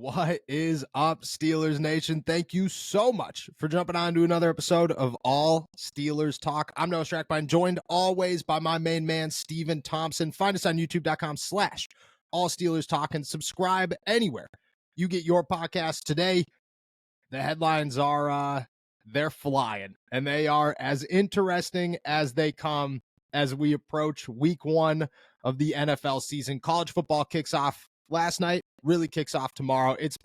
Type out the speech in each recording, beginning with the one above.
What is up, Steelers Nation? Thank you so much for jumping on to another episode of All Steelers Talk. I'm Noah Strackbine, joined always by my main man, Steven Thompson. Find us on youtube.com/All Steelers Talk and subscribe anywhere you get your podcast. Today, the headlines are, they're flying, and they are as interesting as they come as we approach week one of the NFL season. College football kicks off last night, really kicks off tomorrow. It's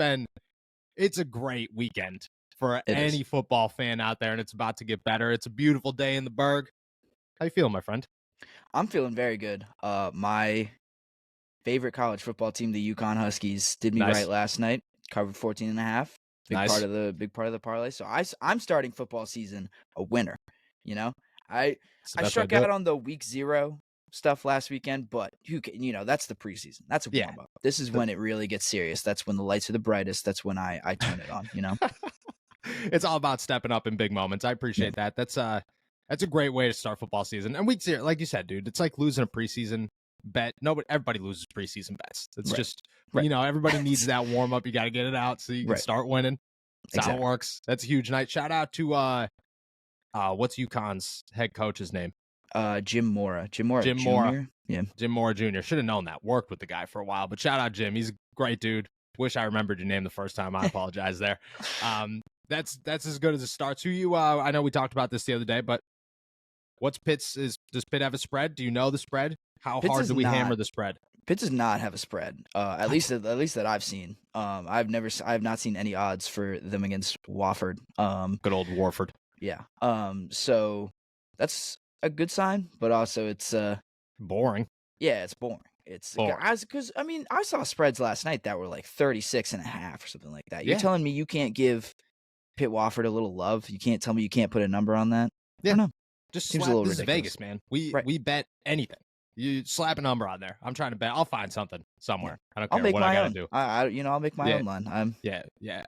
a great weekend for any football fan out there, and it's about to get better. It's a beautiful day in the Berg. How you feeling, my friend? I'm feeling very good. My favorite college football team, the Yukon Huskies, did me right last night. Covered 14.5. Big part of the parlay. So I'm starting football season a winner. You know, I struck out on the week 0 stuff last weekend, but that's the preseason. That's a warm up. This is when it really gets serious. That's when the lights are the brightest. That's when I turn it on. It's all about stepping up in big moments. I appreciate that. That's a great way to start football season. And week 0, like you said, dude, it's like losing a preseason bet. Everybody loses preseason bets. It's just everybody needs that warm up. You got to get it out so you can start winning. That's how it works. That's a huge night. Shout out to what's UConn's head coach's name? Jim Mora. Jim Mora. Yeah. Jim Mora Jr. Should have known that. Worked with the guy for a while, but shout out Jim. He's a great dude. Wish I remembered your name the first time. I apologize there. That's as good as it starts. Who you I know we talked about this the other day, but does Pitt have a spread? Do you know the spread? How hard do we hammer the spread? Pitt does not have a spread. At least that I've seen. I have not seen any odds for them against Wofford. Good old Warford. Yeah. So that's a good sign, but also it's boring. Yeah, it's boring. It's because I saw spreads last night that were like 36.5 or something like that. You're telling me you can't give Pitt Wofford a little love? You can't tell me you can't put a number on that? Yeah. I don't know. Just seems a little ridiculous. This is Vegas, man. We bet anything. You slap a number on there. I'm trying to bet. I'll find something somewhere. I don't care what I gotta do. I'll make my own line.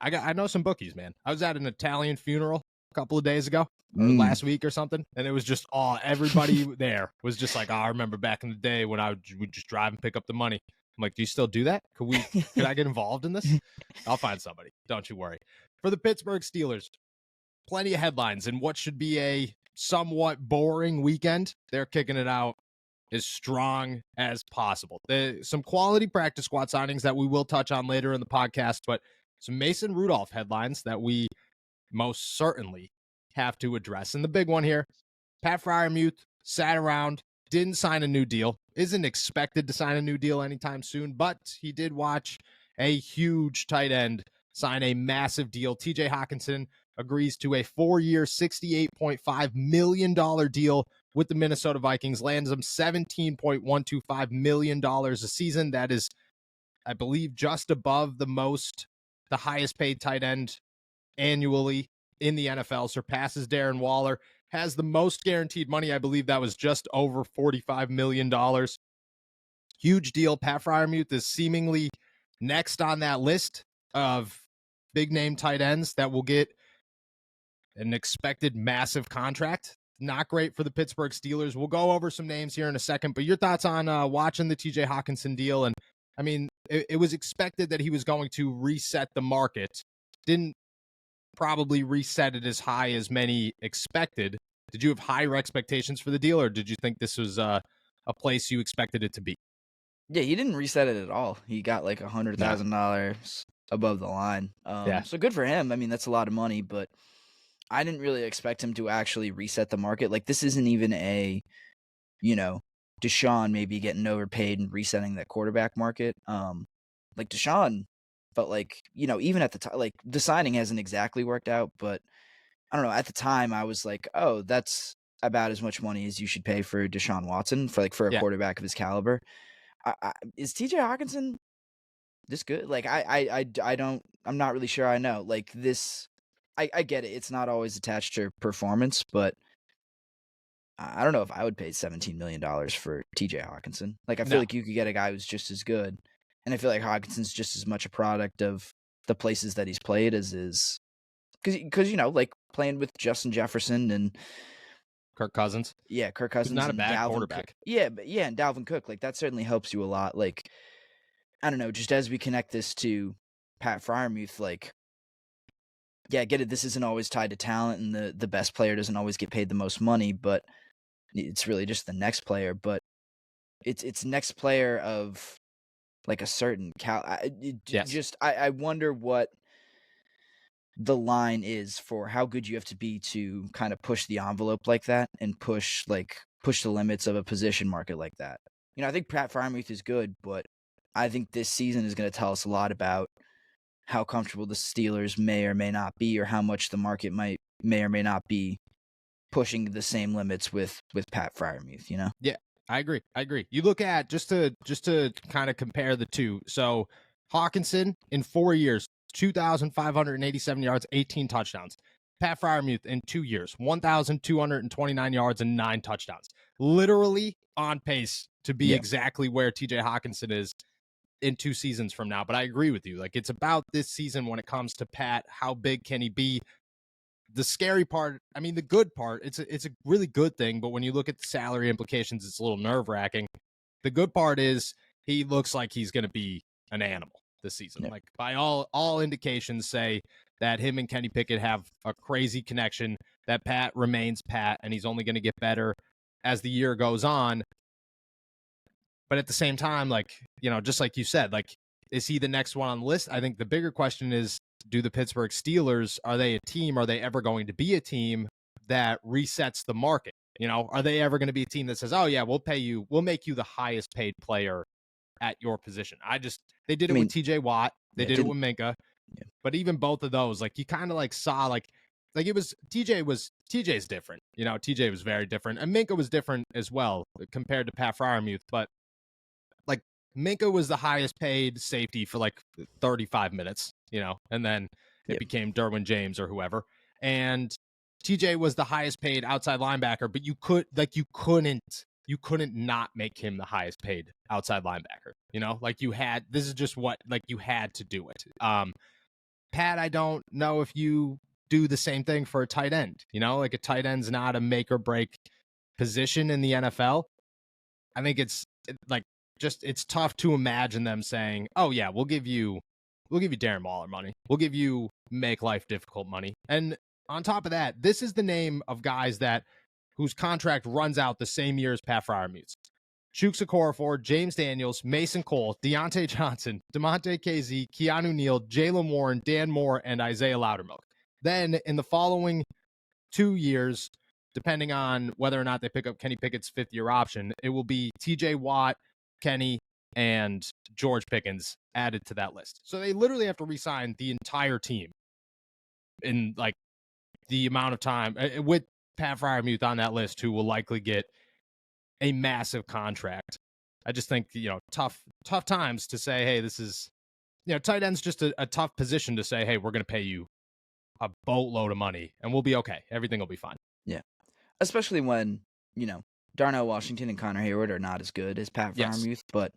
I know some bookies, man. I was at an Italian funeral a couple of days ago, or last week or something, and it was just everybody there was just like, I remember back in the day when would just drive and pick up the money. I'm like, do you still do that? Could I get involved in this? I'll find somebody. Don't you worry. For the Pittsburgh Steelers, plenty of headlines in what should be a somewhat boring weekend. They're kicking it out as strong as possible. Some quality practice squad signings that we will touch on later in the podcast, but some Mason Rudolph headlines that we most certainly have to address. And the big one here, Pat Freiermuth sat around, didn't sign a new deal, isn't expected to sign a new deal anytime soon, but he did watch a huge tight end sign a massive deal. TJ Hockenson agrees to a 4-year, $68.5 million deal with the Minnesota Vikings, lands them $17.125 million a season. That is, I believe, just above the highest paid tight end annually in the NFL, surpasses Darren Waller, has the most guaranteed money. I believe that was just over $45 million. Huge deal. Pat Freiermuth is seemingly next on that list of big name tight ends that will get an expected massive contract. Not great for the Pittsburgh Steelers. We'll go over some names here in a second, but your thoughts on watching the TJ Hockenson deal? And I mean, it was expected that he was going to reset the market. Didn't probably reset it as high as many expected. Did you have higher expectations for the deal, or did you think this was a place you expected it to be? Yeah, he didn't reset it at all. He got like $100,000 above the line. So good for him. I mean, that's a lot of money, but I didn't really expect him to actually reset the market. Like, this isn't even a, Deshaun maybe getting overpaid and resetting that quarterback market. Like Deshaun felt like, even at the time, like the signing hasn't exactly worked out, but I don't know. At the time, I was like, oh, that's about as much money as you should pay for Deshaun Watson for a quarterback of his caliber. Is TJ Hockenson this good? Like, I'm not really sure I know. Like this. I get it. It's not always attached to performance, but I don't know if I would pay $17 million for TJ Hockenson. Like, I feel like you could get a guy who's just as good. And I feel like Hawkinson's just as much a product of the places that he's played as is. Because like playing with Justin Jefferson and Kirk Cousins. Yeah, Kirk Cousins. Not a bad Dalvin quarterback. Cook. Yeah, and Dalvin Cook. Like, that certainly helps you a lot. Like, I don't know, just as we connect this to Pat Freiermuth, like, yeah, I get it. This isn't always tied to talent, and the best player doesn't always get paid the most money, but it's really just the next player. But it's next player of like a certain Yes. I wonder what the line is for how good you have to be to kind of push the envelope like that and push the limits of a position market like that. I think Pat Freiermuth is good, but I think this season is going to tell us a lot about how comfortable the Steelers may or may not be, or how much the market may or may not be pushing the same limits with Pat Freiermuth. Yeah, I agree. You look at just to kind of compare the two. So Hawkinson in 4 years, 2,587 yards, 18 touchdowns. Pat Freiermuth in 2 years, 1,229 yards and 9 touchdowns. Literally on pace to be exactly where TJ Hawkinson is in 2 seasons from now. But I agree with you. Like, it's about this season when it comes to Pat. How big can he be? The scary part, I mean, the good part, it's a really good thing, but when you look at the salary implications, it's a little nerve-wracking. The good part is he looks like he's going to be an animal this season. Like, by all indications say that him and Kenny Pickett have a crazy connection, that Pat remains Pat, and he's only going to get better as the year goes on. But at the same time, like, just like you said, like, is he the next one on the list? I think the bigger question is, do the Pittsburgh Steelers, are they a team? Are they ever going to be a team that resets the market? Are they ever going to be a team that says, oh yeah, we'll make you the highest paid player at your position? They did it with TJ Watt. They did it with Minka. Yeah. But even both of those, like, you kind of like saw like it was TJ's different. TJ was very different. And Minka was different as well compared to Pat Freiermuth. But like, Minka was the highest paid safety for like 35 minutes, and then it became Derwin James or whoever. And TJ was the highest paid outside linebacker, but you couldn't not make him the highest paid outside linebacker. Like, this is just what, like, you had to do it. Pat, I don't know if you do the same thing for a tight end. Like, a tight end's not a make or break position in the NFL. I think it's like, it's tough to imagine them saying, oh yeah, we'll give you Darren Waller money. We'll give you make life difficult money. And on top of that, this is the name of guys whose contract runs out the same year as Pat Freiermuth's. Chuks Okorafor, James Daniels, Mason Cole, Deontay Johnson, DeMonte KZ, Keanu Neal, Jalen Warren, Dan Moore, and Isaiah Loudermilk. Then in the following 2 years, depending on whether or not they pick up Kenny Pickett's 5th-year option, it will be TJ Watt, Kenny, and George Pickens added to that list. So they literally have to re-sign the entire team in like the amount of time with Pat Freiermuth on that list, who will likely get a massive contract. I just think, tough times to say, hey, this is, tight end's just a tough position to say, hey, we're going to pay you a boatload of money and we'll be okay. Everything will be fine. Yeah. Especially when, Darnell Washington and Connor Hayward are not as good as Pat Freiermuth, but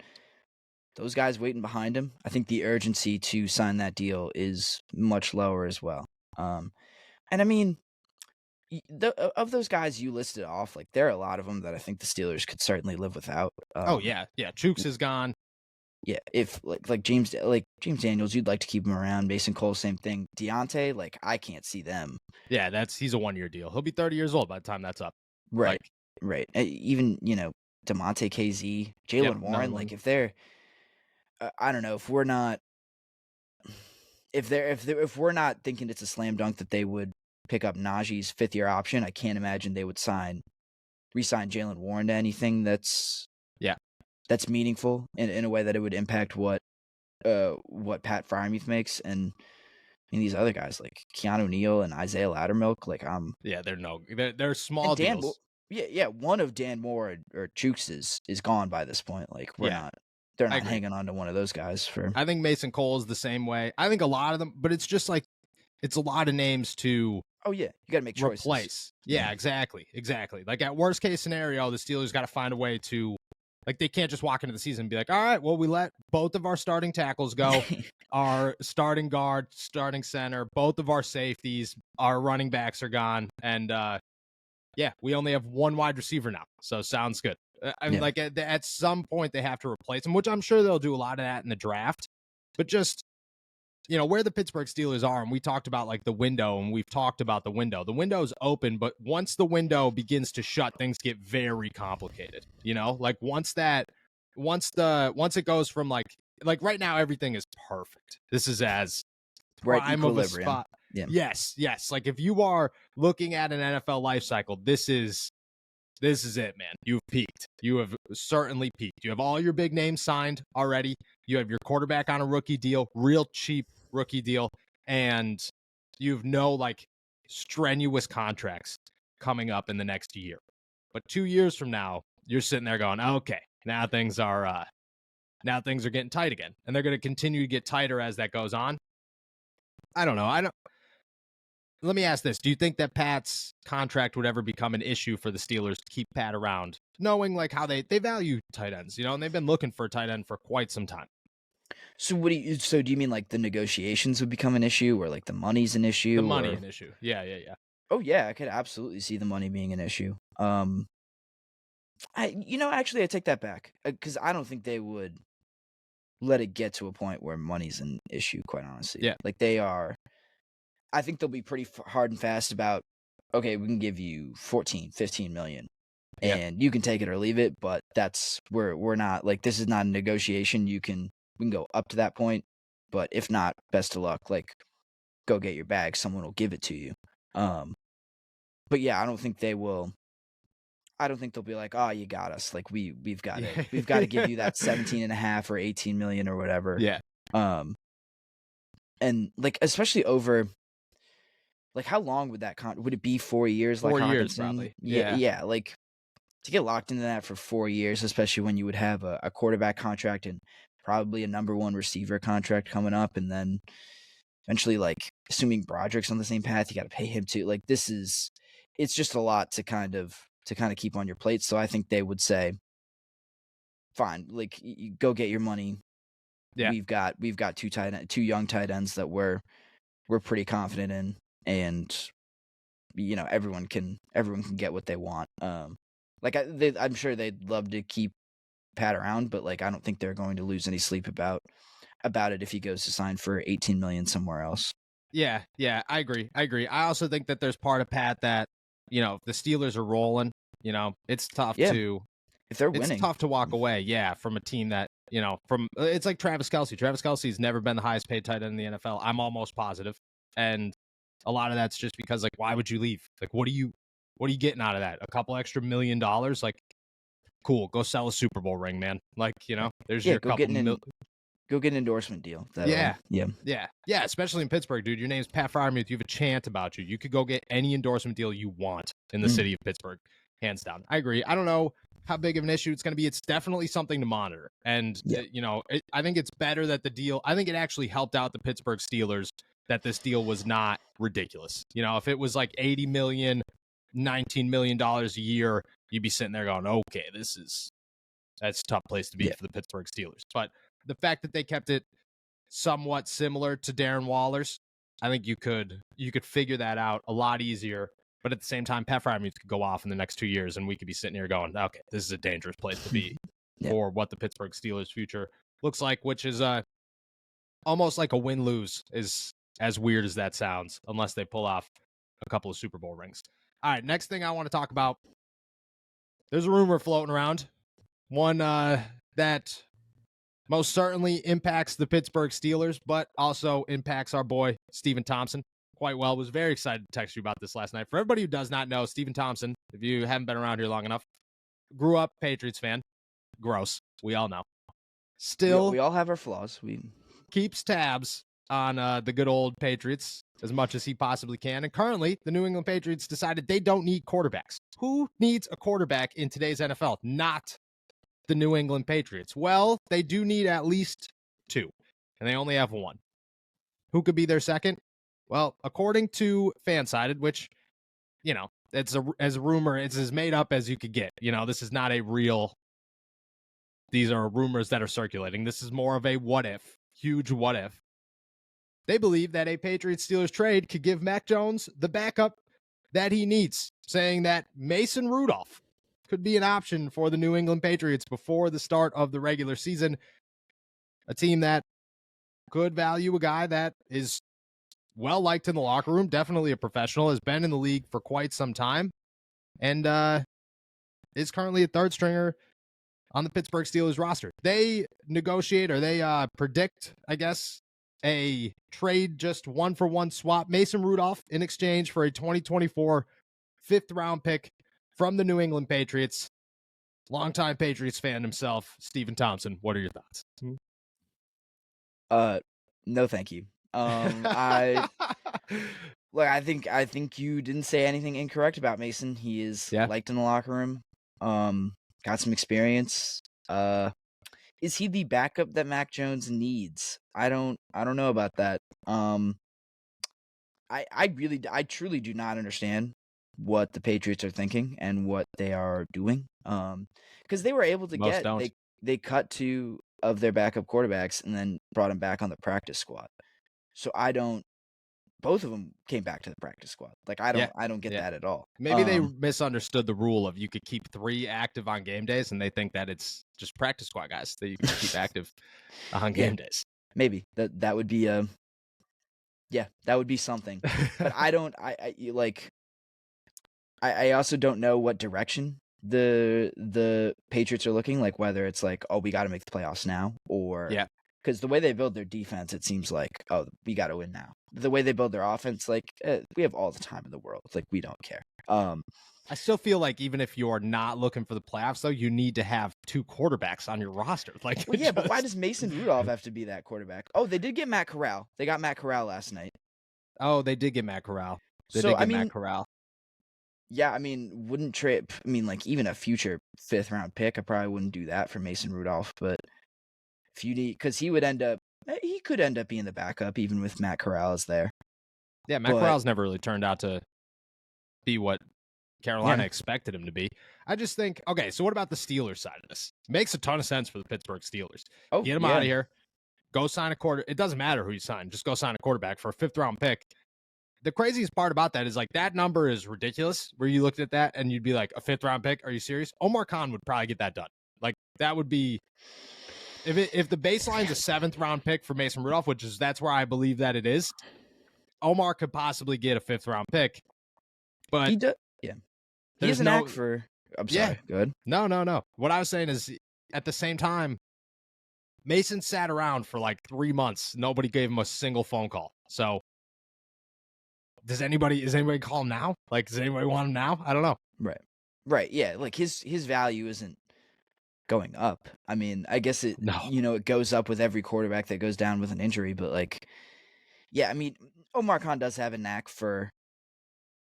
those guys waiting behind him, I think the urgency to sign that deal is much lower as well. And I mean, of those guys you listed off, like, there are a lot of them that I think the Steelers could certainly live without. Chuks is gone. Yeah, if like James Daniels, you'd like to keep him around. Mason Cole, same thing. Deontay, like, I can't see them. Yeah, he's a 1-year deal. He'll be 30 years old by the time that's up. Right, right. Even DeMonte KZ, Jalen Warren, like, if they're, I don't know, if we're not thinking it's a slam dunk that they would pick up Najee's 5th-year option, I can't imagine they would re-sign Jalen Warren to anything that's meaningful in a way that it would impact what Pat Freiermuth makes. And these other guys like Keanu Neal and Isaiah Loudermilk, like, they're small deals. One of Dan Moore or Chuks is gone by this point. Like, they're not hanging on to one of those guys for. I think Mason Cole is the same way. I think a lot of them, but it's just like, it's a lot of names to. Oh yeah, you got to make choices. Replace. Yeah, exactly. Like, at worst case scenario, the Steelers got to find a way to. Like, they can't just walk into the season and be like, all right, well, we let both of our starting tackles go, our starting guard, starting center, both of our safeties, our running backs are gone, and we only have one wide receiver now, so sounds good. I mean, like, at some point they have to replace him, which I'm sure they'll do a lot of that in the draft, but just, where the Pittsburgh Steelers are, and we talked about like the window, and we've talked about the window. The window's open, but once the window begins to shut, things get very complicated. Like once it goes from like right now, everything is perfect. This is as prime of a spot. Yeah. Yes. Like if you are looking at an NFL life cycle, this is it, man. You've peaked. You have certainly peaked. You have all your big names signed already. You have your quarterback on a rookie deal, real cheap rookie deal, and you have no like strenuous contracts coming up in the next year. But 2 years from now, you're sitting there going, okay, now things are getting tight again, and they're going to continue to get tighter as that goes on. I don't know. Let me ask this. Do you think that Pat's contract would ever become an issue for the Steelers to keep Pat around, knowing like how they value tight ends, and they've been looking for a tight end for quite some time? So do you mean like the negotiations would become an issue, or like the money's an issue? The money an issue. Yeah. Oh yeah, I could absolutely see the money being an issue. Actually I take that back, because I don't think they would let it get to a point where money's an issue, quite honestly. Yeah. Like they are. I think they'll be pretty hard and fast about, okay, we can give you 14, 15 million and you can take it or leave it, but we're not like, this is not a negotiation. We can go up to that point, but if not, best of luck. Like, go get your bag. Someone will give it to you. But yeah, I don't think they will. I don't think they'll be like, oh, you got us. Like we've got to give you that 17 and a half or 18 million or whatever. Yeah. And like, especially over, like, how long would that would it be 4 years? 4 like years, probably. Yeah. Like, to get locked into that for 4 years, especially when you would have a quarterback contract and probably a number one receiver contract coming up, and then eventually, like, assuming Broderick's on the same path, you got to pay him too. Like, it's just a lot to kind of keep on your plate. So I think they would say, fine, like, you go get your money. Yeah, we've got two young tight ends that we're pretty confident in. And everyone can get what they want. Like I'm sure they'd love to keep Pat around, but like I don't think they're going to lose any sleep about it if he goes to sign for 18 million somewhere else. Yeah, I agree. I also think that there's part of Pat that the Steelers are rolling. It's tough to if they're winning. It's tough to walk away. Yeah, from a team that it's like Travis Kelce. Travis Kelce's never been the highest paid tight end in the NFL. I'm almost positive, and a lot of that's just because, like, why would you leave? Like, what are you getting out of that? A couple extra $1 million? Like, cool, go sell a Super Bowl ring, man. Like, there's your couple go get an endorsement deal. Yeah. Especially in Pittsburgh, dude. Your name's Pat Freiermuth. You have a chant about you. You could go get any endorsement deal you want in the city of Pittsburgh, hands down. I agree. I don't know how big of an issue it's going to be. It's definitely something to monitor. And, I think it's better that the deal, I think it actually helped out the Pittsburgh Steelers that this deal was not ridiculous. If it was like $80 million, $19 million a year, you'd be sitting there going, okay, that's a tough place to be for the Pittsburgh Steelers. But the fact that they kept it somewhat similar to Darren Waller's, I think you could figure that out a lot easier. But at the same time, Pat Freiermuth could go off in the next 2 years, and we could be sitting here going, okay, this is a dangerous place to be for what the Pittsburgh Steelers' future looks like, which is almost like a win-lose, is as weird as that sounds, unless they pull off a couple of Super Bowl rings. All right, next thing I want to talk about, there's a rumor floating around, one that most certainly impacts the Pittsburgh Steelers, but also impacts our boy, Stephen Thompson, quite well. Was very excited to text you about this last night. For everybody who does not know, Stephen Thompson, if you haven't been around here long enough, grew up Patriots fan. Gross. We all know. Still, we all have our flaws. We keeps tabs on the good old Patriots as much as he possibly can. And currently, the New England Patriots decided they don't need quarterbacks. Who needs a quarterback in today's NFL? Not the New England Patriots. Well, they do need at least two, and they only have one. Who could be their second? Well, according to Fansided, which, it's as a rumor, it's as made up as you could get. This is not a real, these are rumors that are circulating. This is more of a what if, huge what if. They believe that a Patriots-Steelers trade could give Mac Jones the backup that he needs, saying that Mason Rudolph could be an option for the New England Patriots before the start of the regular season. A team that good value, a guy that is well liked in the locker room, definitely a professional, has been in the league for quite some time, and is currently a third stringer on the Pittsburgh Steelers roster. They negotiate, or they predict, I guess, a trade, just 1-for-1 swap Mason Rudolph in exchange for a 2024 fifth-round pick from the New England Patriots. Longtime Patriots fan himself, Stephen Thompson. What are your thoughts? No, thank you. I think you didn't say anything incorrect about Mason. He is liked in the locker room. Got some experience. Is he the backup that Mac Jones needs? I don't know about that. I truly do not understand what the Patriots are thinking and what they are doing. Because they were able to they cut 2 of their backup quarterbacks and then brought them back on the practice squad. So both of them came back to the practice squad. Like I don't get that at all. Maybe they misunderstood the rule of you could keep 3 active on game days, and they think that it's just practice squad guys that you can keep active on game days. Maybe that would be that would be something. But I also don't know what direction the Patriots are looking, like whether it's like, oh, we got to make the playoffs now, or because the way they build their defense, it seems like, oh, we got to win now. The way they build their offense, like we have all the time in the world, like we don't care. I still feel like even if you are not looking for the playoffs, though, you need to have 2 quarterbacks on your roster. Like, but why does Mason Rudolph have to be that quarterback? Oh, they did get Matt Corral. They got Matt Corral last night. Oh, they did get Matt Corral. Matt Corral. Yeah, I mean, wouldn't trade. I mean, like even a future 5th round pick, I probably wouldn't do that for Mason Rudolph. But if you need, because he could end up being the backup even with Matt Corral's there. Yeah, Matt Corral's never really turned out to be what Carolina expected him to be. I just think, okay, so what about the Steelers side of this? Makes a ton of sense for the Pittsburgh Steelers. Get him out of here. Go sign a quarter. It doesn't matter who you sign. Just go sign a quarterback for a 5th round pick. The craziest part about that is like that number is ridiculous, where you looked at that and you'd be like, a 5th round pick? Are you serious? Omar Khan would probably get that done. Like that would be, if the baseline's a 7th round pick for Mason Rudolph, that's where I believe that it is, Omar could possibly get a 5th round pick. But he has an knack for. I'm sorry. Good. No. What I was saying is, at the same time, Mason sat around for like 3 months. Nobody gave him a single phone call. So is anybody call him now? Like, does anybody want him now? I don't know. Right. Yeah. Like his value isn't going up. I mean, I guess it goes up with every quarterback that goes down with an injury. But like, I mean, Omar Khan does have a knack for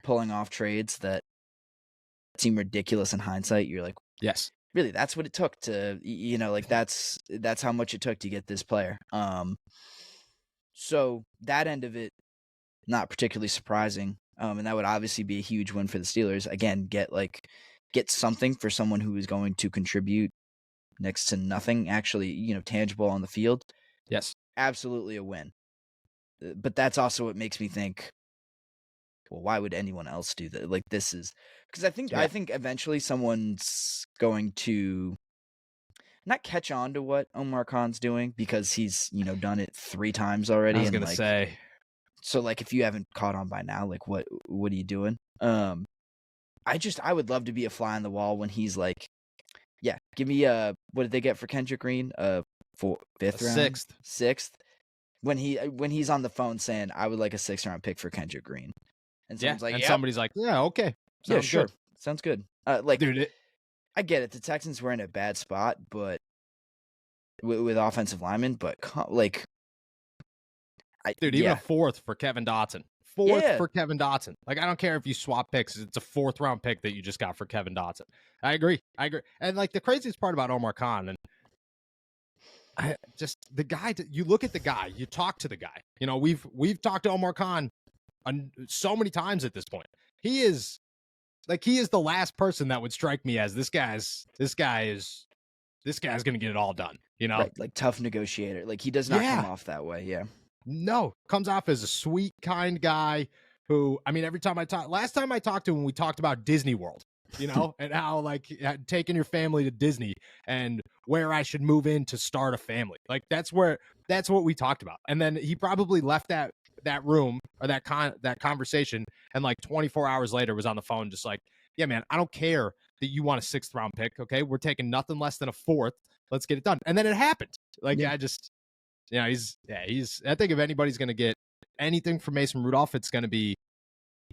pulling off trades that seem ridiculous in hindsight. You're like, yes, really, that's what it took to, like that's how much it took to get this player. So that end of it, not particularly surprising. And that would obviously be a huge win for the Steelers. Again, get something for someone who is going to contribute next to nothing, actually, tangible on the field. Yes, absolutely a win. But that's also what makes me think, well, why would anyone else do that? Like this is because I think eventually someone's going to not catch on to what Omar Khan's doing, because he's done it 3 times already. I was gonna say. So like if you haven't caught on by now, like what are you doing? I would love to be a fly on the wall when he's like, give me what did they get for Kendrick Green? 5th round, 6th. When he's on the phone saying, I would like a 6th round pick for Kendrick Green. And someone's like, somebody's like, yeah, okay. Sounds sure. Good. Sounds good. Dude, I get it. The Texans were in a bad spot, but with offensive linemen, but even a 4th for Kevin Dotson. 4th for Kevin Dotson. Like, I don't care if you swap picks. It's a 4th round pick that you just got for Kevin Dotson. I agree. And like the craziest part about Omar Khan, and the guy, you look at the guy, you talk to the guy. We've talked to Omar Khan so many times at this point. He is the last person that would strike me as this guy's going to get it all done. Right, like tough negotiator. Like he does not come off that way. Yeah. No, comes off as a sweet, kind guy who, I mean, last time I talked to him, we talked about Disney World. and how like taking your family to Disney and where I should move in to start a family. Like that's what we talked about. And then he probably left that room or that conversation, and like 24 hours later was on the phone just like, yeah, man, I don't care that you want a 6th round pick. Okay, we're taking nothing less than a 4th. Let's get it done. And then it happened. Like I just, he's I think if anybody's gonna get anything from Mason Rudolph, it's gonna be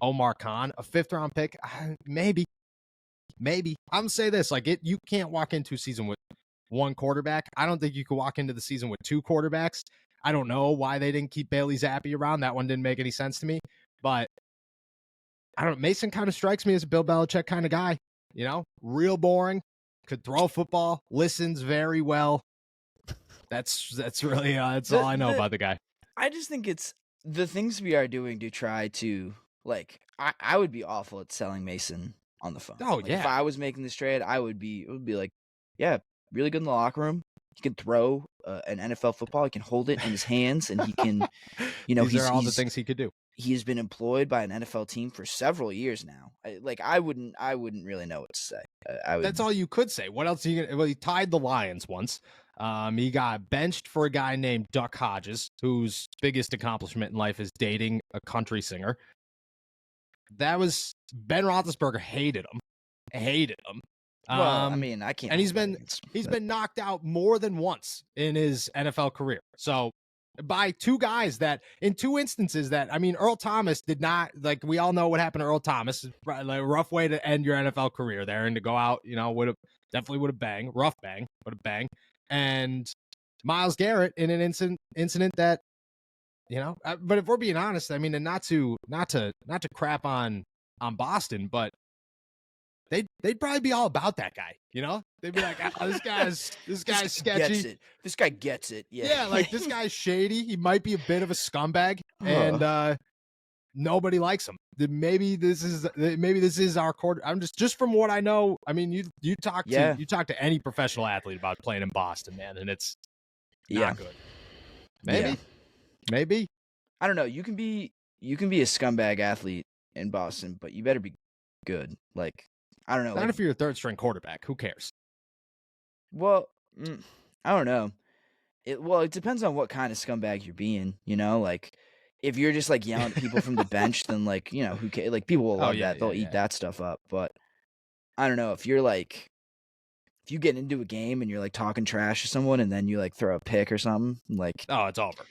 Omar Khan. A 5th round pick, maybe. I'm gonna say this: like you can't walk into a season with one quarterback. I don't think you could walk into the season with 2 quarterbacks. I don't know why they didn't keep Bailey Zappi around. That one didn't make any sense to me. But I don't know. Mason kind of strikes me as a Bill Belichick kind of guy. Real boring. Could throw a football. Listens very well. That's really that's all I know about the guy. I just think it's the things we are doing to try to like. I would be awful at selling Mason on the phone. Oh, like, yeah. If I was making this trade, it would be like, yeah, really good in the locker room. He can throw an NFL football. He can hold it in his hands, and he can, these are all the things he could do. He has been employed by an NFL team for several years now. I wouldn't really know what to say. That's all you could say. What else? He tied the Lions once. He got benched for a guy named Duck Hodges, whose biggest accomplishment in life is dating a country singer. That was Ben Roethlisberger hated him. Well, I mean, I can't. And he's been knocked out more than once in his NFL career. So by 2 guys that in 2 instances that, I mean, Earl Thomas did not, like, we all know what happened to Earl Thomas. Like, a rough way to end your NFL career there, and to go out, definitely would have banged, rough bang, would have banged. And Myles Garrett in an incident that, but if we're being honest, I mean, and not to crap on Boston, but they'd probably be all about that guy. They'd be like, oh, this guy's sketchy. This guy gets it. Yeah, like this guy's shady. He might be a bit of a scumbag, and nobody likes him. Maybe this is our quarter. I'm just from what I know. I mean, you talk to any professional athlete about playing in Boston, man, and it's not good. Maybe. I don't know. You can be a scumbag athlete in Boston, but you better be good. Like, I don't know. Not if you're a 3rd string quarterback. Who cares? Well, I don't know. It depends on what kind of scumbag you're being. Like if you're just like yelling at people from the bench, then like who cares? Like people will love that. They'll eat that stuff up. But I don't know if you're like. If you get into a game and you're like talking trash to someone and then you like throw a pick or something, like it's over.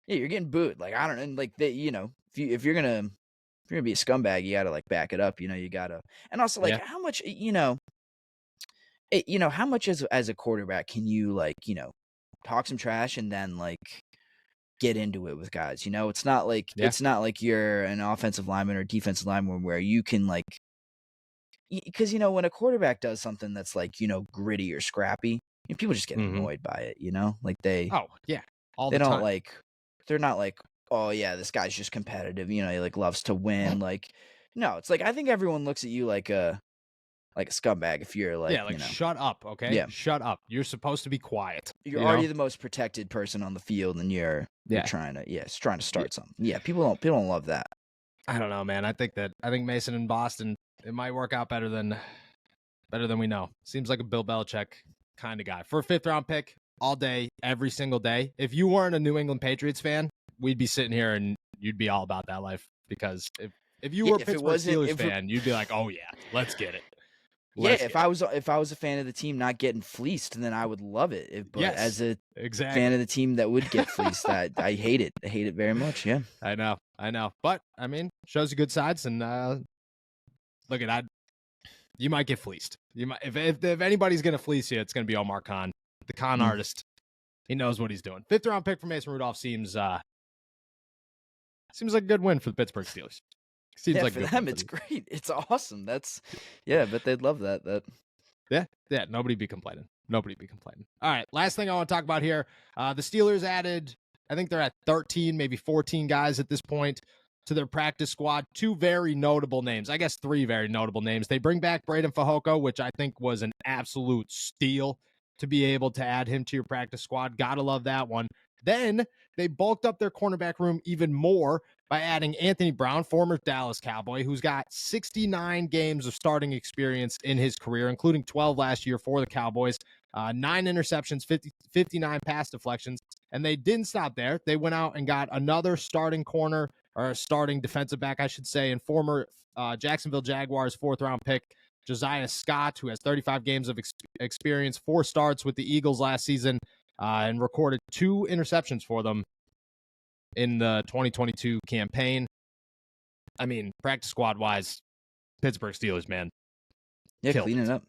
Yeah, you're getting booed. Like I don't know, like if you're gonna be a scumbag, you gotta like back it up. You gotta, and also like how much how much as a quarterback can you like talk some trash and then like get into it with guys. It's not like you're an offensive lineman or defensive lineman where you can like. Because when a quarterback does something that's like gritty or scrappy, people just get annoyed by it. Like they don't like, they're not like, oh yeah, this guy's just competitive. He like loves to win. Like no, it's like I think everyone looks at you like a scumbag if you're like shut up, okay? Shut up. You're supposed to be quiet. You're already the most protected person on the field, and you're trying to start something. Yeah, people don't love that. I don't know, man. I think Mason in Boston. It might work out better than we know. Seems like a Bill Belichick kind of guy. For a 5th round pick, all day, every single day. If you weren't a New England Patriots fan, we'd be sitting here and you'd be all about that life. Because if you were a Pittsburgh Steelers fan, you'd be like, oh yeah, let's get it. If I was a fan of the team not getting fleeced, then I would love it. But as a fan of the team that would get fleeced, I hate it. I hate it very much. Yeah, I know. But I mean, shows you good sides, and look at that. You might get fleeced. You might if anybody's gonna fleece you, it's gonna be Omar Khan, the con artist. He knows what he's doing. 5th round pick for Mason Rudolph seems like a good win for the Pittsburgh Steelers. Seems like for them, it's great. It's awesome. But they'd love that. Yeah. Nobody'd be complaining. All right, last thing I want to talk about here. The Steelers added, I think they're at 13, maybe 14 guys at this point to their practice squad. 2 very notable names. I guess 3 very notable names. They bring back Braden Fehoko, which I think was an absolute steal to be able to add him to your practice squad. Gotta love that one. Then they bulked up their cornerback room even more by adding Anthony Brown, former Dallas Cowboy, who's got 69 games of starting experience in his career, including 12 last year for the Cowboys, 9 interceptions, 59 pass deflections. And they didn't stop there. They went out and got another starting corner, or starting defensive back, I should say, and former Jacksonville Jaguars 4th-round pick, Josiah Scott, who has 35 games of experience, 4 starts with the Eagles last season, and recorded 2 interceptions for them in the 2022 campaign. I mean, practice squad-wise, Pittsburgh Steelers, man. Yeah, clean it up.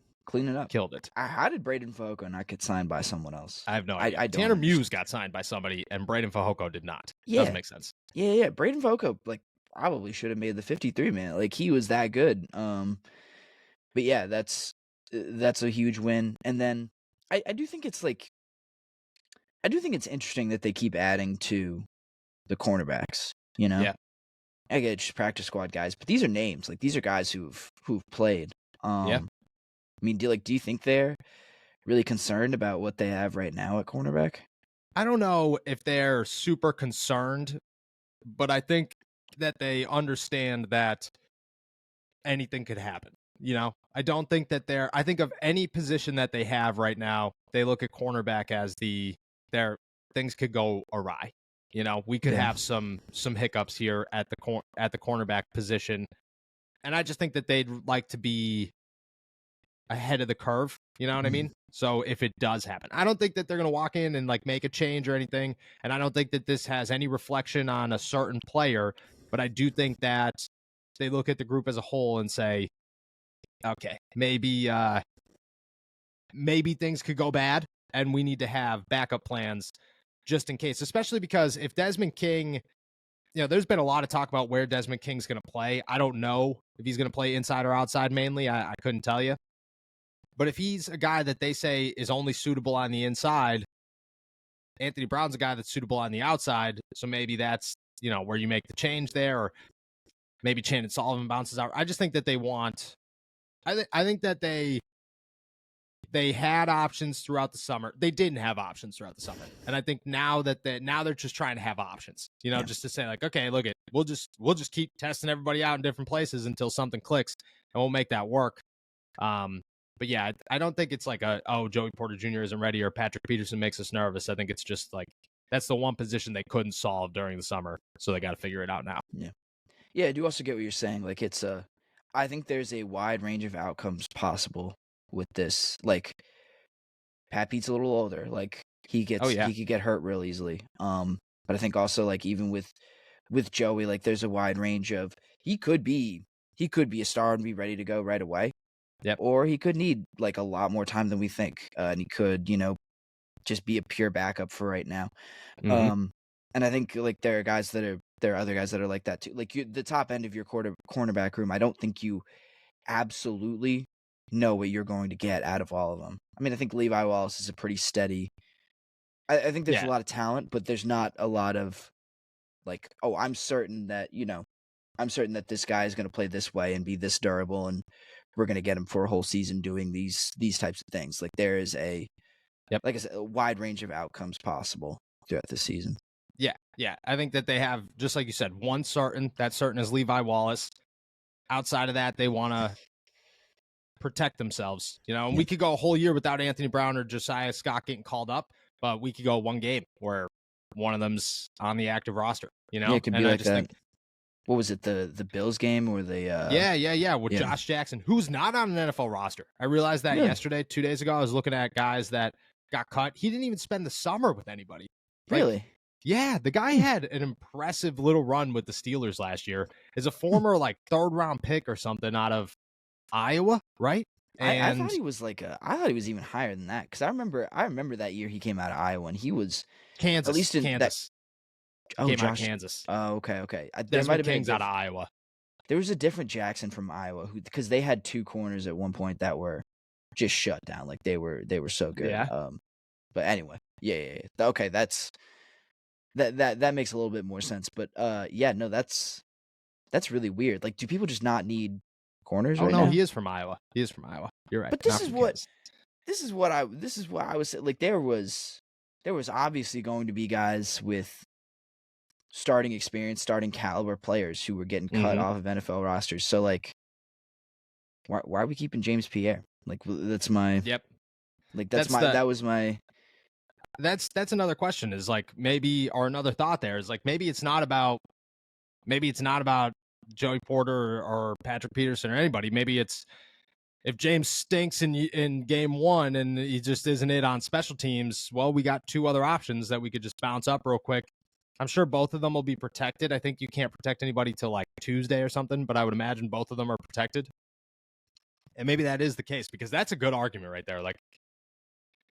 Killed it. How did Braden Fehoko not get signed by someone else? I have no idea. Tanner Muse got signed by somebody, and Braden Fehoko did not. Yeah. Doesn't make sense. Yeah. Braden Fehoko, like, probably should have made the 53 man. Like, he was that good. But yeah, that's a huge win. And then I do think it's interesting that they keep adding to the cornerbacks. You know, Yeah. I get just practice squad guys, but these are names. Like, these are guys who've played. Yeah. I mean, do you think they're really concerned about what they have right now at cornerback? I don't know if they're super concerned, but I think that they understand that anything could happen. You know, I don't think that I think of any position that they have right now, they look at cornerback as their things could go awry. You know, we could have some hiccups here at the cornerback position. And I just think that they'd like to be ahead of the curve. You know what I mean? So if it does happen, I don't think that they're going to walk in and like make a change or anything. And I don't think that this has any reflection on a certain player, but I do think that they look at the group as a whole and say, okay, maybe things could go bad and we need to have backup plans just in case, especially because if Desmond King, you know, there's been a lot of talk about where Desmond King's going to play. I don't know if he's going to play inside or outside mainly. I couldn't tell you. But if he's a guy that they say is only suitable on the inside, Anthony Brown's a guy that's suitable on the outside. So maybe that's, you know, where you make the change there, or maybe Chandon Sullivan bounces out. I just think that they want, I think that they had options throughout the summer. They didn't have options throughout the summer. And I think now they're just trying to have options, you know, just to say like, okay, look, we'll just keep testing everybody out in different places until something clicks and we'll make that work. But yeah, I don't think it's like Joey Porter Jr. isn't ready or Patrick Peterson makes us nervous. I think it's just like that's the one position they couldn't solve during the summer, so they got to figure it out now. Yeah, I do also get what you're saying. Like, I think there's a wide range of outcomes possible with this. Like, Pat Pete's a little older. Like, he could get hurt real easily. But I think also like even with Joey, like there's a wide range of he could be a star and be ready to go right away. Yep. Or he could need like a lot more time than we think. And he could, you know, just be a pure backup for right now. Mm-hmm. And I think like there are other guys that are like that too. Like the top end of your cornerback room, I don't think you absolutely know what you're going to get out of all of them. I mean, I think Levi Wallace is a pretty steady. I think there's a lot of talent, but there's not a lot of like, oh, I'm certain that this guy is going to play this way and be this durable, and we're going to get him for a whole season doing these types of things. Like there is like I said, a wide range of outcomes possible throughout the season. Yeah. I think that they have, just like you said, one certain. That certain is Levi Wallace. Outside of that, they want to protect themselves, you know. And we could go a whole year without Anthony Brown or Josiah Scott getting called up, but we could go one game where one of them's on the active roster, you know. Yeah, it could be like that. What was it, the Bills game or the with Josh Jackson, who's not on an NFL roster. I realized that yesterday, 2 days ago. I was looking at guys that got cut. He didn't even spend the summer with anybody. Really? Yeah, the guy had an impressive little run with the Steelers last year as a former like 3rd-round pick or something out of Iowa, right? And I thought he was I thought he was even higher than that, because I remember that year he came out of Iowa and he was Kansas, at least in Kansas. Came out of Kansas. Oh, okay. There might have been Kings out of Iowa. There was a different Jackson from Iowa because they had 2 corners at one point that were just shut down. Like they were so good. Yeah. But anyway, yeah. Okay, that makes a little bit more sense. But no, that's really weird. Like, do people just not need corners right now? He is from Iowa. You're right. But this is what I was like. There was obviously going to be guys with starting experience, starting caliber players who were getting cut off of NFL rosters. So like, why are we keeping James Pierre? Like that's my Yep. that was my. That's another question is like maybe, or another thought there is like maybe it's not about Joey Porter or Patrick Peterson or anybody. Maybe it's if James stinks in game one and he just isn't it on special teams, well, we got two other options that we could just bounce up real quick. I'm sure both of them will be protected. I think you can't protect anybody till like Tuesday or something, but I would imagine both of them are protected. And maybe that is the case because that's a good argument right there. Like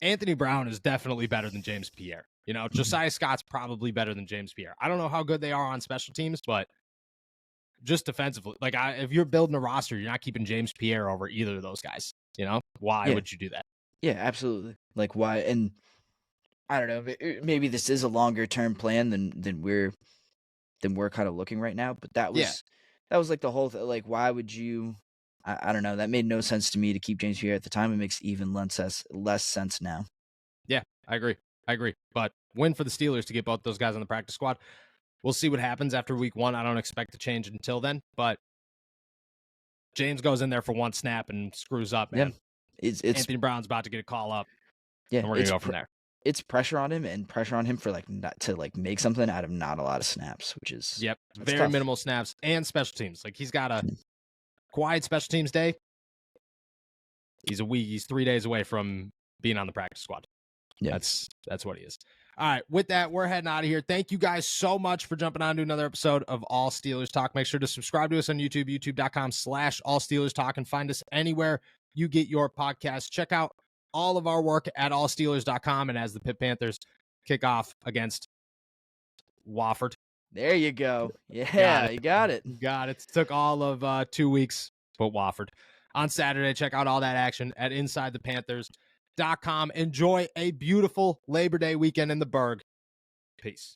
Anthony Brown is definitely better than James Pierre. You know, Josiah Scott's probably better than James Pierre. I don't know how good they are on special teams, but just defensively, like if you're building a roster, you're not keeping James Pierre over either of those guys. You know, why would you do that? Yeah, absolutely. Like why? And I don't know. Maybe this is a longer term plan than we're kind of looking right now. But that was like the whole thing. Like, why would you? I don't know. That made no sense to me to keep James Pierre at the time. It makes even less sense now. Yeah, I agree. But win for the Steelers to get both those guys on the practice squad. We'll see what happens after week one. I don't expect to change until then, but James goes in there for one snap and screws up, man. Yeah. Anthony Brown's about to get a call up. Yeah, and we're going to go from there. It's pressure on him for like not to like make something out of not a lot of snaps, which is very tough. minimal snaps and special teams. Like he's got a quiet special teams day. He's 3 days away from being on the practice squad. Yeah, that's what he is. All right, with that, we're heading out of here. Thank you guys so much for jumping on to another episode of All Steelers Talk. Make sure to subscribe to us on YouTube, youtube.com/All Steelers Talk, and find us anywhere you get your podcasts. Check out all of our work at allsteelers.com, and as the Pitt Panthers kick off against Wofford. There you go. Yeah, you got it. It. Took all of 2 weeks, but Wofford. On Saturday, check out all that action at InsideThePanthers.com. Enjoy a beautiful Labor Day weekend in the Berg. Peace.